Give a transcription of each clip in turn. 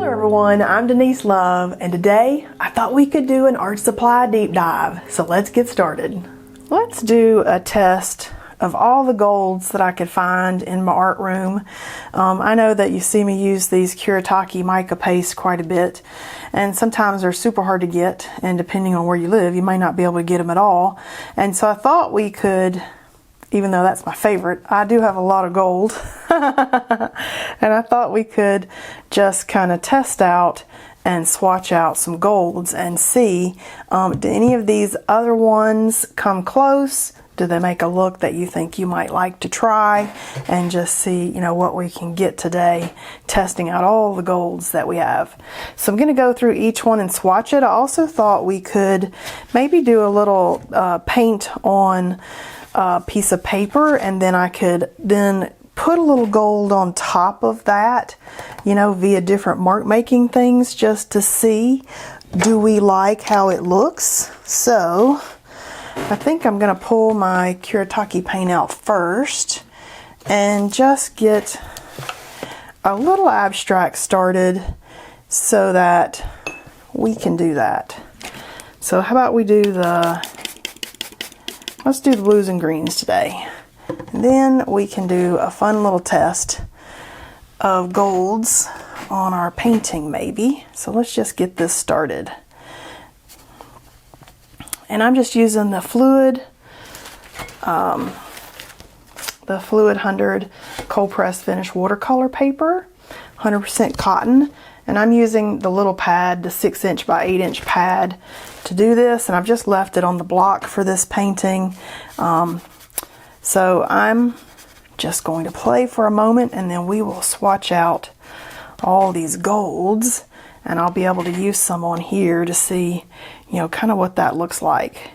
Hello everyone, I'm Denise Love, and today I thought we could do an art supply deep dive, so let's get started. Let's do a test of all the golds that I could find in my art room. I know that you see me use these Kuretake mica paste quite a bit, and sometimes they're super hard to get, and depending on where you live, you may not be able to get them at all. And so I thought we could, even though that's my favorite, I do have a lot of gold. And I thought we could just kind of test out and swatch out some golds and see, do any of these other ones come close? Do they make a look that you think you might like to try? And just see, what we can get today, testing out all the golds that we have. So I'm going to go through each one and swatch it. I also thought we could maybe do a little paint on a piece of paper, and then I could then put a little gold on top of that, via different mark making things, just to see, do we like how it looks? So I think I'm going to pull my Kuretake paint out first and just get a little abstract started so that we can do that. So how about we do let's do the blues and greens today. And then we can do a fun little test of golds on our painting maybe. So let's just get this started. And I'm just using the Fluid 100 cold pressed finish watercolor paper, 100% cotton. And I'm using the little pad, the 6" by 8" pad to do this. And I've just left it on the block for this painting. So I'm just going to play for a moment, and then we will swatch out all these golds, and I'll be able to use some on here to see, kind of what that looks like.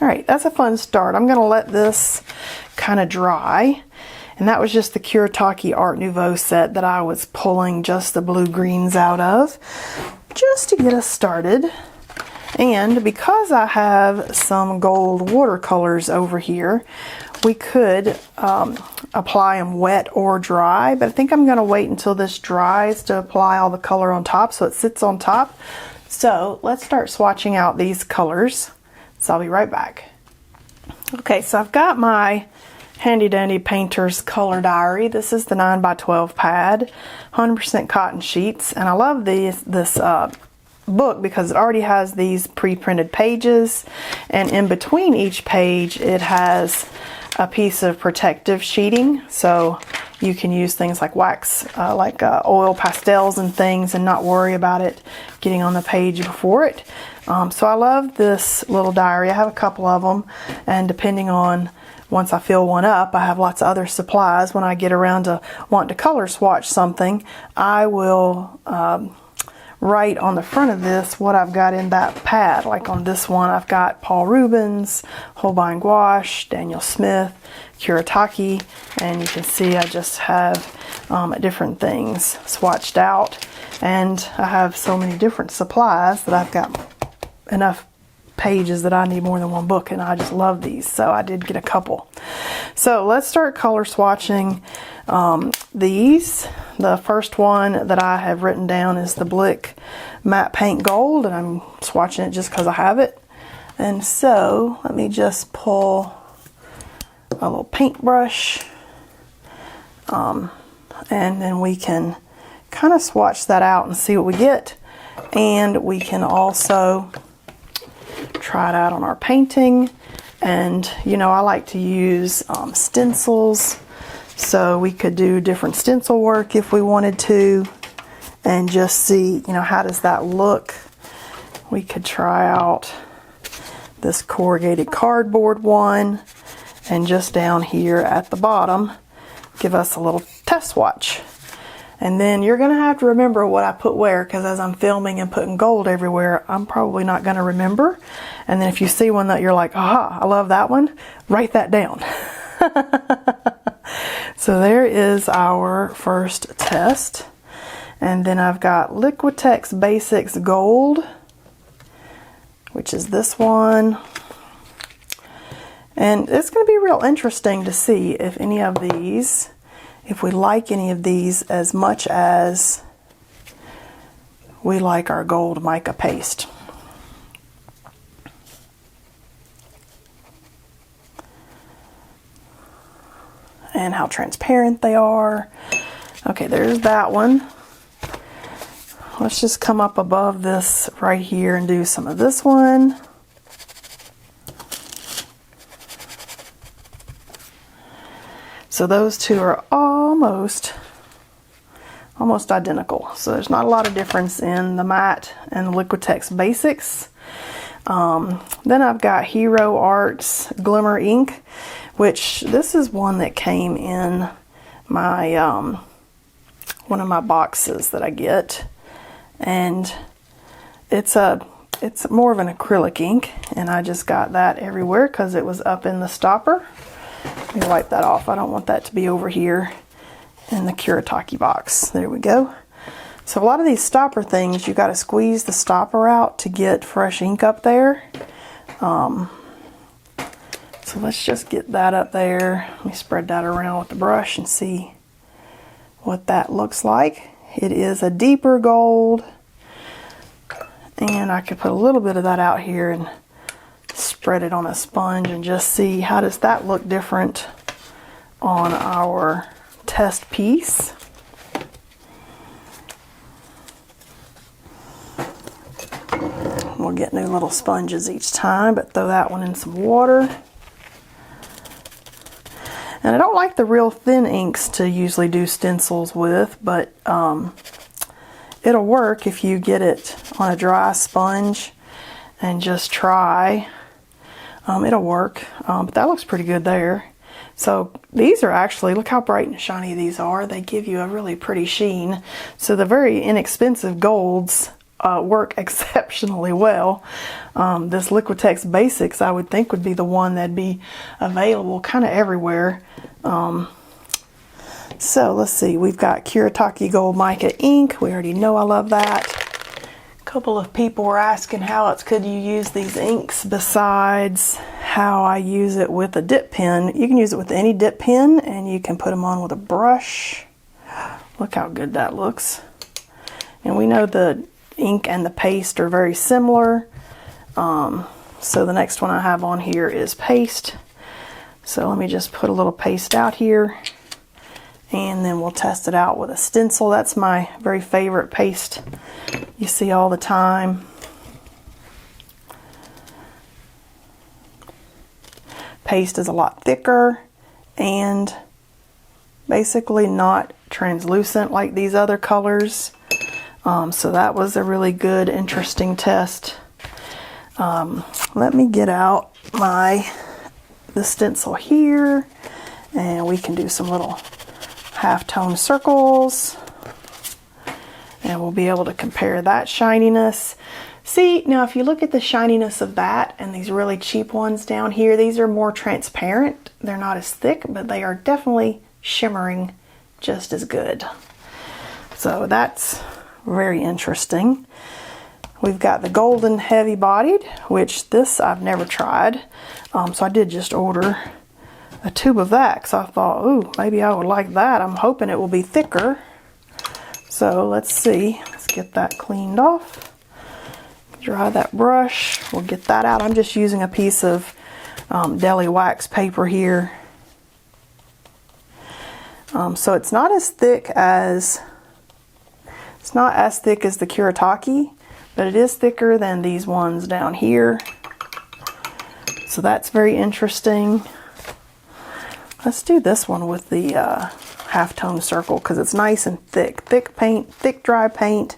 All right, that's a fun start. I'm going to let this kind of dry. And that was just the Kuretake Art Nouveau set that I was pulling just the blue greens out of, just to get us started. And because I have some gold watercolors over here, we could apply them wet or dry, but I think I'm going to wait until this dries to apply all the color on top so it sits on top. So let's start swatching out these colors. So I'll be right back. Okay, so I've got my handy dandy painter's color diary. This is the 9x12 pad, 100% cotton sheets, and I love this book because it already has these pre-printed pages, and in between each page it has a piece of protective sheeting, so you can use things like wax, oil pastels and things, and not worry about it getting on the page before it. So I love this little diary. I have a couple of them, and depending on, once I fill one up, I have lots of other supplies. When I get around to wanting to color swatch something, I will write on the front of this what I've got in that pad. Like on this one, I've got Paul Rubens, Holbein Gouache, Daniel Smith, Kuretake, and you can see I just have different things swatched out. And I have so many different supplies that I've got enough pages that I need more than one book, and I just love these, so I did get a couple. So let's start color swatching these. The first one that I have written down is the Blick Matte Paint Gold, and I'm swatching it just because I have it. And so let me just pull a little paintbrush, and then we can kind of swatch that out and see what we get. And we can also try it out on our painting. And I like to use stencils, so we could do different stencil work if we wanted to, and just see how does that look. We could try out this corrugated cardboard one, and just down here at the bottom give us a little test swatch. And then you're going to have to remember what I put where, because as I'm filming and putting gold everywhere, I'm probably not going to remember. And then if you see one that you're like, aha, I love that one, write that down. So there is our first test. And then I've got Liquitex Basics Gold. which is this one. And it's going to be real interesting to see if any of these, if we like any of these as much as we like our gold mica paste. And how transparent they are. Okay, there's that one. Let's just come up above this right here and do some of this one. So those two are almost identical. So there's not a lot of difference in the matte and the Liquitex Basics. Then I've got Hero Arts Glimmer Ink, which this is one that came in my one of my boxes that I get, and it's more of an acrylic ink, and I just got that everywhere because it was up in the stopper. Let me wipe that off. I don't want that to be over here in the Kuretake box. There we go. So a lot of these stopper things, you got to squeeze the stopper out to get fresh ink up there. So let's just get that up there. Let me spread that around with the brush and see what that looks like. It is a deeper gold, and I could put a little bit of that out here and spread it on a sponge and just see how does that look different on our test piece. We'll get new little sponges each time, but throw that one in some water. And I don't like the real thin inks to usually do stencils with, but it'll work if you get it on a dry sponge and just try. It'll work, but that looks pretty good there. So these are actually, look how bright and shiny these are. They give you a really pretty sheen. So the very inexpensive golds work exceptionally well. This Liquitex Basics, I would think, would be the one that'd be available kind of everywhere. So let's see, we've got Kuretake Gold Mica ink. We already know I love that. A couple of people were asking how else could you use these inks besides how I use it with a dip pen. You can use it with any dip pen, and you can put them on with a brush. Look how good that looks. And we know the ink and the paste are very similar. So the next one I have on here is paste. So let me just put a little paste out here, and then we'll test it out with a stencil. That's my very favorite paste you see all the time. Paste is a lot thicker and basically not translucent like these other colors. So that was a really good, interesting test. Let me get out the stencil here, and we can do some little half-tone circles, and we'll be able to compare that shininess. See, now if you look at the shininess of that and these really cheap ones down here, these are more transparent. They're not as thick, but they are definitely shimmering just as good. So that's very interesting. We've got the golden heavy bodied, which this I've never tried. So I did just order a tube of that because I thought, ooh, maybe I would like that. I'm hoping it will be thicker. So let's see. Let's get that cleaned off. Dry that brush. We'll get that out. I'm just using a piece of deli wax paper here. So it's not as thick as the Kuretake, but it is thicker than these ones down here. So that's very interesting. Let's do this one with the half-tone circle because it's nice and thick. Thick paint, thick dry paint,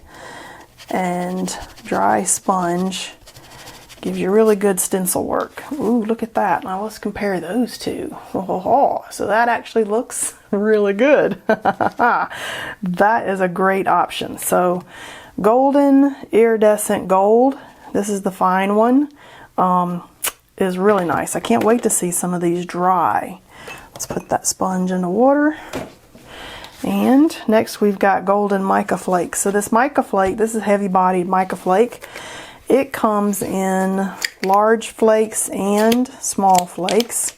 and dry sponge gives you really good stencil work. Ooh, look at that. Now let's compare those two. Oh, so that actually looks really good. That is a great option. So golden iridescent gold, this is the fine one, is really nice. I can't wait to see some of these dry. Let's put that sponge in the water. And next we've got golden mica flake. So this mica flake, this is heavy bodied mica flake, It comes in large flakes and small flakes,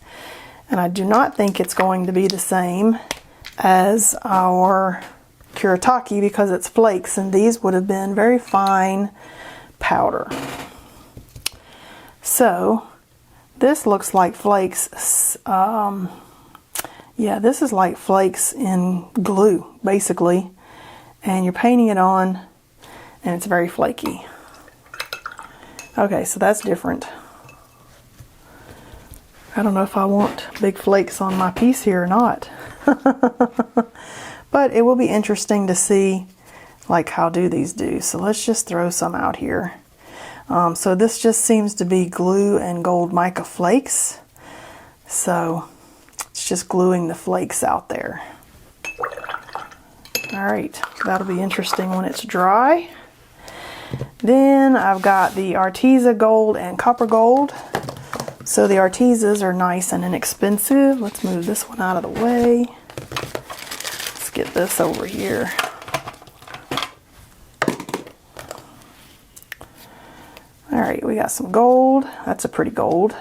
and I do not think it's going to be the same as our Kuretake because it's flakes, and these would have been very fine powder. So this looks like flakes. Yeah, this is like flakes in glue, basically. And you're painting it on, and it's very flaky. Okay, so that's different. I don't know if I want big flakes on my piece here or not. But it will be interesting to see, like, how do these do. So let's just throw some out here. So this just seems to be glue and gold mica flakes. So it's just gluing the flakes out there. All right, that'll be interesting when it's dry. Then I've got the Arteza gold and copper gold. So the Artezas are nice and inexpensive. Let's move this one out of the way. Let's get this over here. All right, we got some gold. That's a pretty gold.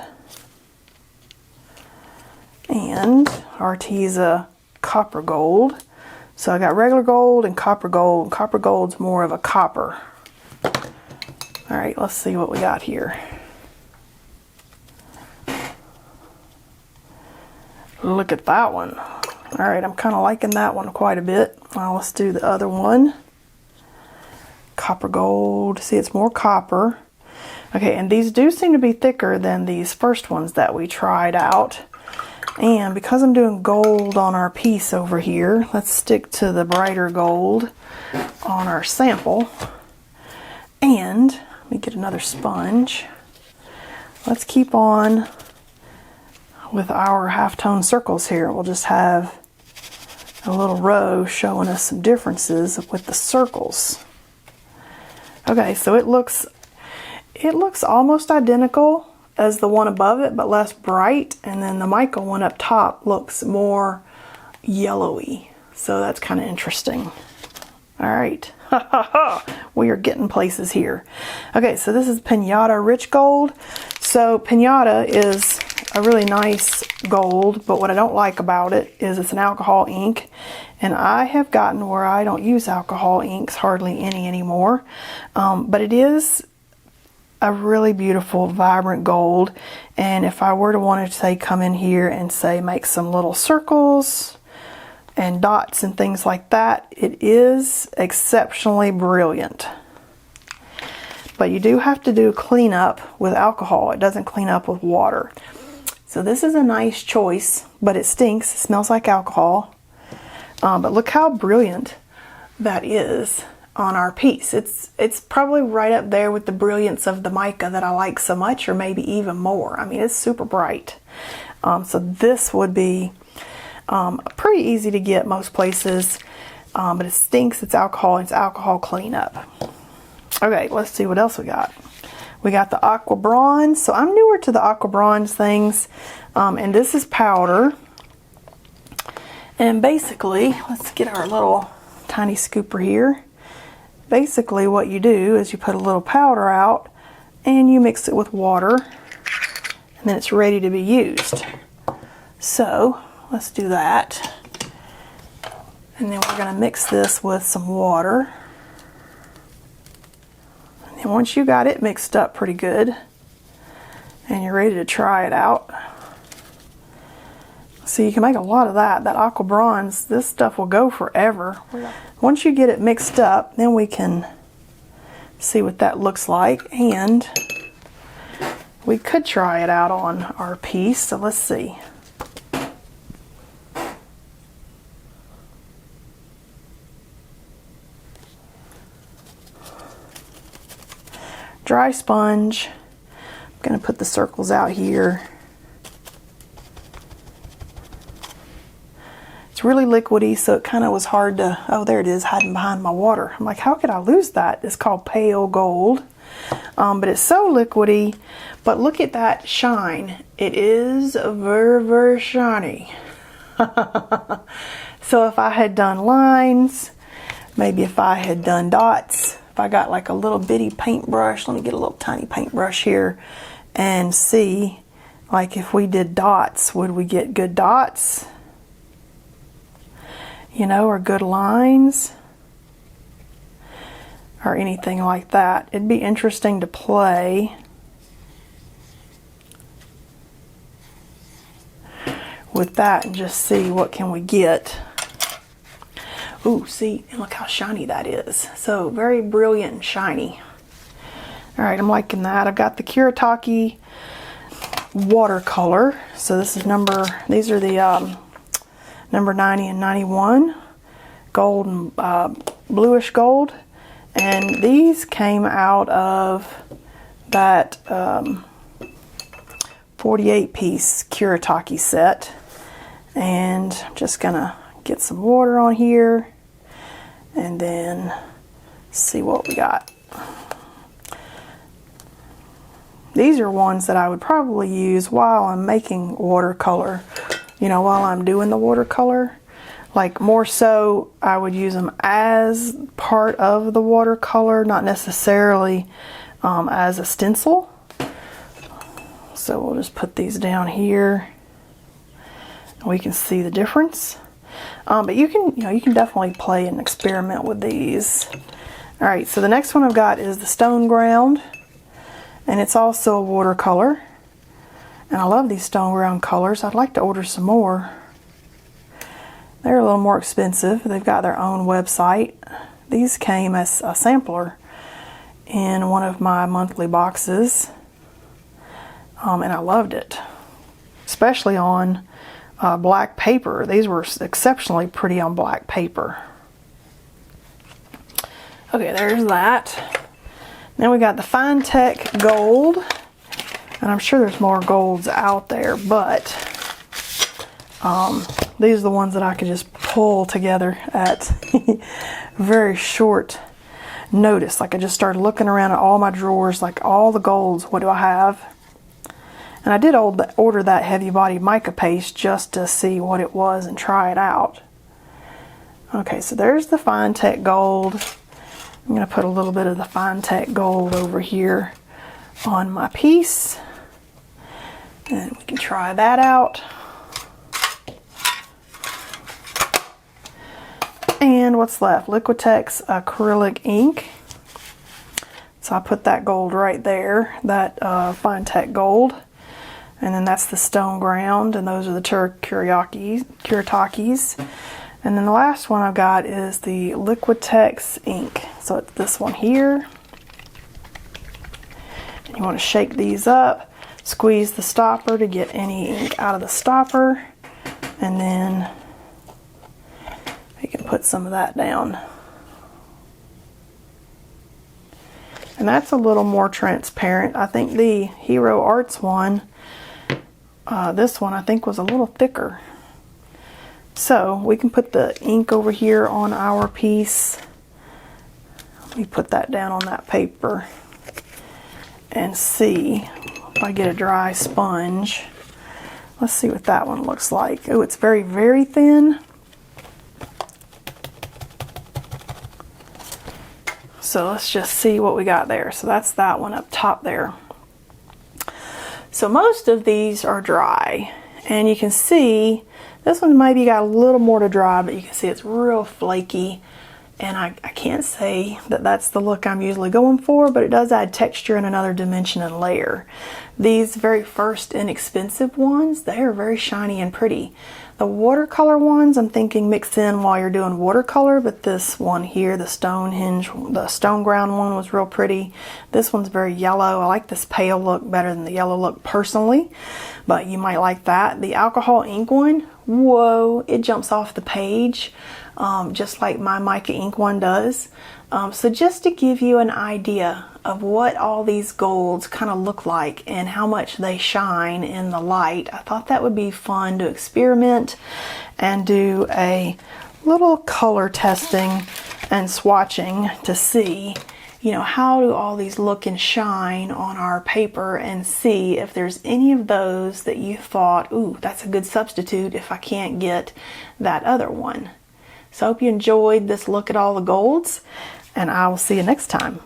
And Arteza copper gold. So I got regular gold and copper gold. Copper gold's more of a copper. All right, let's see what we got here. Look at that one. All right, I'm kind of liking that one quite a bit. Well, let's do the other one. Copper gold. See, it's more copper. Okay, and these do seem to be thicker than these first ones that we tried out. And because I'm doing gold on our piece over here, let's stick to the brighter gold on our sample. And let me get another sponge. Let's keep on with our halftone circles here. We'll just have a little row showing us some differences with the circles. Okay, so it looks almost identical as the one above it, but less bright, and then the mica one up top looks more yellowy. So that's kind of interesting. All right, we are getting places here. Okay, so this is Pinata Rich Gold. So Pinata is a really nice gold, but what I don't like about it is it's an alcohol ink, and I have gotten where I don't use alcohol inks hardly any anymore, but it is a really beautiful vibrant gold. And if I were to want to say come in here and say make some little circles and dots and things like that, it is exceptionally brilliant. But you do have to do cleanup with alcohol. It doesn't clean up with water. So this is a nice choice, but it stinks. It smells like alcohol. But look how brilliant that is on our piece. It's probably right up there with the brilliance of the mica that I like so much, or maybe even more. I mean, it's super bright. So this would be pretty easy to get most places, but it stinks. It's alcohol cleanup. Okay, let's see what else we got. We got the aqua bronze. So I'm newer to the aqua bronze things, and this is powder. And basically, let's get our little tiny scooper here. Basically what you do is you put a little powder out and you mix it with water, and then it's ready to be used. So let's do that. And then we're going to mix this with some water. And then once you got it mixed up pretty good and you're ready to try it out, so you can make a lot of that aqua bronze. This stuff will go forever. Once you get it mixed up, then we can see what that looks like, and we could try it out on our piece. So let's see. Dry sponge. I'm going to put the circles out here. Really liquidy, so it kind of was hard to, oh, there it is, hiding behind my water. I'm like, how could I lose that? It's called pale gold, but it's so liquidy. But look at that shine. It is very, very shiny. So if I had done lines, maybe if I had done dots, if I got like a little bitty paintbrush, let me get a little tiny paintbrush here and see, like if we did dots, would we get good dots? You know, or good lines? Or anything like that. It'd be interesting to play with that and just see what can we get. Ooh, see, and look how shiny that is. So very brilliant and shiny. All right, I'm liking that. I've got the Kuretake watercolor. So this is these are the number 90 and 91, gold and bluish gold. And these came out of that 48-piece Kuretake set. And I'm just gonna get some water on here and then see what we got. These are ones that I would probably use while I'm making watercolor, you know, while I'm doing the watercolor. Like more so, I would use them as part of the watercolor, not necessarily as a stencil. So we'll just put these down here. We can see the difference. But you can definitely play and experiment with these. All right, so the next one I've got is the Stone Ground, and it's also a watercolor. And I love these Stone Ground colors. I'd like to order some more. They're a little more expensive. They've got their own website. These came as a sampler in one of my monthly boxes. And I loved it. Especially on black paper. These were exceptionally pretty on black paper. Okay, there's that. Then we got the Fine Tech Gold. And I'm sure there's more golds out there, but these are the ones that I could just pull together at very short notice. Like I just started looking around at all my drawers, like all the golds, what do I have? And I did order that heavy body mica paste just to see what it was and try it out. Okay, so there's the Fine Tech Gold. I'm going to put a little bit of the Fine Tech Gold over here on my piece. And we can try that out. And what's left? Liquitex acrylic ink. So I put that gold right there, that Fine Tech Gold. And then that's the Stone Ground, and those are the Kuretakes. And then the last one I've got is the Liquitex ink. So it's this one here. And you want to shake these up, squeeze the stopper to get any ink out of the stopper, and then you can put some of that down. And that's a little more transparent. I think the Hero Arts one, this one I think was a little thicker. So we can put the ink over here on our piece. Let me put that down on that paper and see if I get a dry sponge. Let's see what that one looks like. Oh, it's very, very thin. So let's just see what we got there. So that's that one up top there. So most of these are dry, and you can see this one maybe got a little more to dry, but you can see it's real flaky, and I can't say that that's the look I'm usually going for, but it does add texture and another dimension and layer. These very first inexpensive ones, they are very shiny and pretty. The watercolor ones I'm thinking mix in while you're doing watercolor, but this one here, the Stone Ground one, was real pretty. This one's very yellow. I like this pale look better than the yellow look personally, but you might like that. The alcohol ink one, whoa, it jumps off the page just like my mica ink one does. So just to give you an idea of what all these golds kind of look like and how much they shine in the light, I thought that would be fun to experiment and do a little color testing and swatching to see, you know, how do all these look and shine on our paper, and see if there's any of those that you thought, ooh, that's a good substitute if I can't get that other one. So I hope you enjoyed this look at all the golds. and I will see you next time.